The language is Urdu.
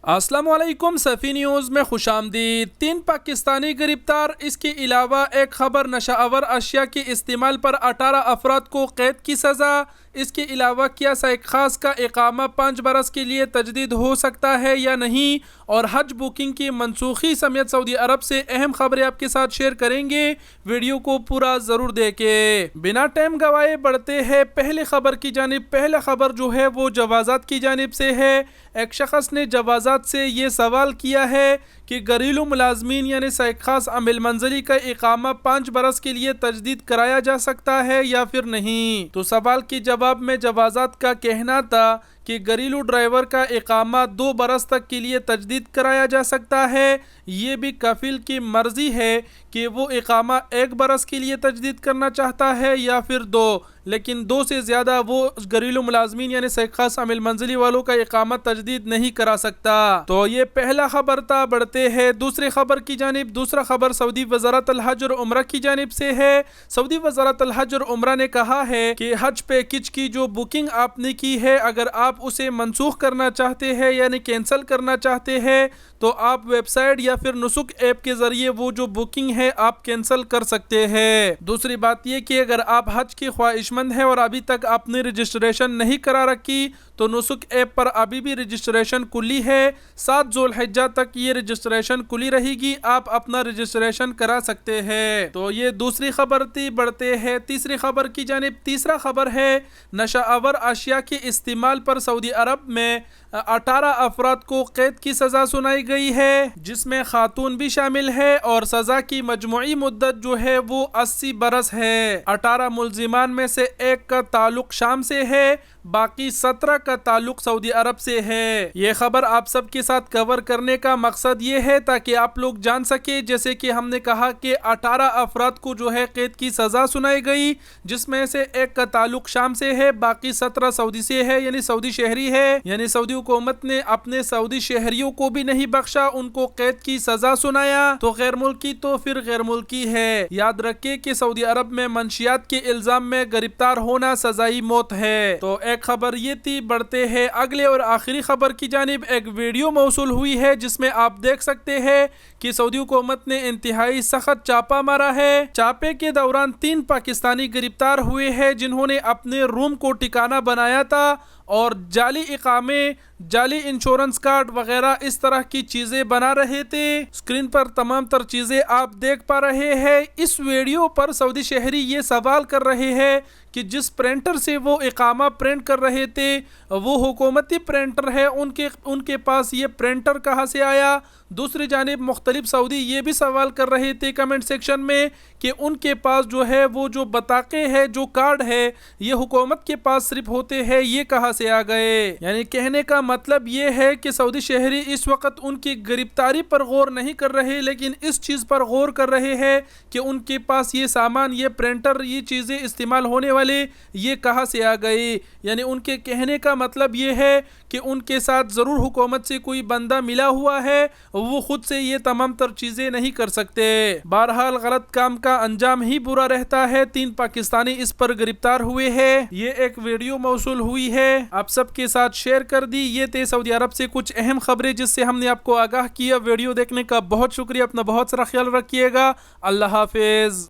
السلام علیکم، صفی نیوز میں خوش آمدید۔ 3 پاکستانی گرفتار۔ اس کے علاوہ ایک خبر، نشہ آور اشیاء کے استعمال پر 18 افراد کو قید کی سزا۔ اس کے علاوہ کیا سائیق خاص کا اقامہ 5 برس کے لیے تجدید ہو سکتا ہے یا نہیں، اور حج بکنگ کی منسوخی سمیت سعودی عرب سے اہم خبریں آپ کے ساتھ شیئر کریں گے۔ ویڈیو کو پورا ضرور دیکھیں۔ بنا ٹائم گوائے بڑھتے ہیں پہلے خبر کی جانب۔ پہلا خبر جو ہے وہ جوازات کی جانب سے ہے۔ ایک شخص نے جوازات سے یہ سوال کیا ہے کہ گھریلو ملازمین یعنی سائیق خاص عامل منزلی کا اقامہ 5 برس کے لیے تجدید کرایا جا سکتا ہے یا پھر نہیں۔ تو سوال کے جواب میں جوازات کا کہنا تھا کہ گھریلو ڈرائیور کا اقامہ 2 برس تک کے لیے تجدید کرایا جا سکتا ہے۔ یہ بھی کفیل کی مرضی ہے کہ وہ اقامہ 1 برس کے لیے تجدید کرنا چاہتا ہے یا پھر 2، لیکن 2 سے زیادہ وہ گھریلو ملازمین یعنی سائیق خاص عامل منزلی والوں کا اقامہ تجدید نہیں کرا سکتا۔ تو یہ پہلا خبر تھا۔ بڑھتے ہیں دوسری خبر کی جانب۔ دوسرا خبر سعودی وزارت الحج اور عمرہ کی جانب سے ہے۔ سعودی وزارت الحج اور عمرہ نے کہا ہے کہ حج پیکج کی جو بکنگ آپ نے کی ہے، اگر آپ اسے منسوخ کرنا چاہتے ہیں یعنی کینسل کرنا چاہتے ہیں تو آپ ویب سائٹ یا پھر نسک ایپ کے ذریعے وہ جو بکنگ ہے آپ کینسل کر سکتے ہیں۔ دوسری بات یہ کہ اگر آپ حج کی خواہش مند ہیں اور ابھی تک آپ نے رجسٹریشن نہیں کرا رکھی تو نسک ایپ پر ابھی بھی رجسٹریشن کھلی ہے۔ 7 ذو الحجہ تک یہ رجسٹریشن کھلی رہے گی، آپ اپنا رجسٹریشن کرا سکتے ہیں۔ تو یہ دوسری خبر تھی۔ بڑھتے ہیں تیسری خبر کی جانب۔ تیسرا خبر ہے نشہ آور اشیاء کے استعمال پر سعودی عرب میں 18 افراد کو قید کی سزا سنائی گئی ہے، جس میں خاتون بھی شامل ہے، اور سزا کی مجموعی مدت جو ہے وہ 80 برس ہے۔ 18 ملزمان میں سے 1 کا تعلق شام سے ہے، باقی 17 کا تعلق سعودی عرب سے ہے۔ یہ خبر آپ سب کے ساتھ کور کرنے کا مقصد یہ ہے تاکہ آپ لوگ جان سکیں، جیسے کہ ہم نے کہا کہ 18 افراد کو جو ہے قید کی سزا سنائی گئی، جس میں سے 1 کا تعلق شام سے ہے، باقی 17 سعودی سے ہے یعنی سعودی شہری ہے۔ یعنی سعودی حکومت نے اپنے سعودی شہریوں کو بھی نہیں بخشا، ان کو قید کی سزا سنایا۔ تو غیر ملکی تو پھر غیر ملکی ہے۔ یاد رکھیں کہ سعودی عرب میں منشیات کے الزام میں گرفتار ہونا سزائے موت ہے۔ تو ایک خبر یہ تھی۔ بڑھتے ہیں اگلے اور آخری خبر کی جانب۔ ایک ویڈیو موصول ہوئی ہے جس میں آپ دیکھ سکتے ہیں کہ سعودی حکومت نے انتہائی سخت چھاپا مارا ہے۔ چھاپے کے دوران 3 پاکستانی گرفتار ہوئے ہیں جنہوں نے اپنے روم کو ٹھکانہ بنایا تھا اور جعلی اقامے، جعلی انشورنس کارڈ وغیرہ اس طرح کی چیزیں بنا رہے تھے۔ اسکرین پر تمام تر چیزیں آپ دیکھ پا رہے ہیں۔ اس ویڈیو پر سعودی شہری یہ سوال کر رہے ہیں کہ جس پرنٹر سے وہ اقامہ پرنٹ کر رہے تھے وہ حکومتی پرنٹر ہے، ان کے پاس یہ پرنٹر کہاں سے آیا؟ دوسری جانب مختلف سعودی یہ بھی سوال کر رہے تھے کمنٹ سیکشن میں کہ ان کے پاس جو ہے وہ جو بطاقے ہے، جو کارڈ ہے، یہ حکومت کے پاس صرف ہوتے ہیں، یہ کہاں سے آ گئے؟ یعنی کہنے کا مطلب یہ ہے کہ سعودی شہری اس وقت ان کی گرفتاری پر غور نہیں کر رہے، لیکن اس چیز پر غور کر رہے ہیں کہ ان کے پاس یہ سامان، یہ پرنٹر، یہ چیزیں استعمال ہونے والے یہ کہاں سے آ گئی۔ یعنی ان کے کہنے کا مطلب یہ ہے کہ ان کے ساتھ ضرور حکومت سے کوئی بندہ ملا ہوا ہے، وہ خود سے یہ تمام تر چیزیں نہیں کر سکتے۔ بہرحال غلط کام کا انجام ہی برا رہتا ہے۔ 3 پاکستانی اس پر گرفتار ہوئے ہیں۔ یہ ایک ویڈیو موصول ہوئی ہے، آپ سب کے ساتھ شیئر کر دی۔ یہ تھے سعودی عرب سے کچھ اہم خبریں جس سے ہم نے آپ کو آگاہ کیا۔ ویڈیو دیکھنے کا بہت شکریہ۔ اپنا بہت سارا خیال رکھیے گا۔ اللہ حافظ۔